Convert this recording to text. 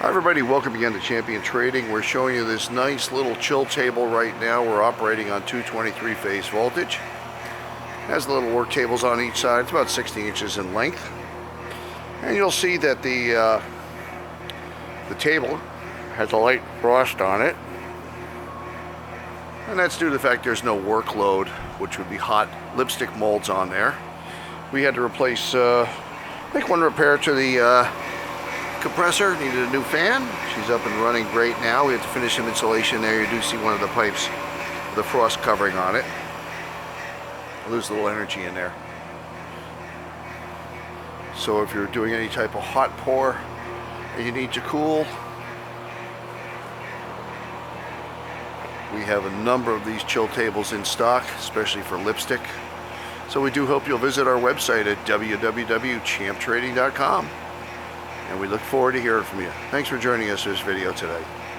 Hi everybody, welcome again to Champion Trading. We're showing you this nice little chill table right now. We're operating on 223 phase voltage. It has the little work tables on each side. It's about 60 inches in length. And you'll see that the table has a light frost on it. And that's due to the fact there's no workload, which would be hot lipstick molds on there. We had to replace, make one repair to the compressor, needed a new fan. She's up and running great now. We have to finish some insulation there. You do see one of the pipes, the frost covering on it. Lose a little energy in there. So if you're doing any type of hot pour and you need to cool, we have a number of these chill tables in stock, especially for lipstick. So we do hope you'll visit our website at www.champtrading.com. And we look forward to hearing from you. Thanks for joining us for this video today.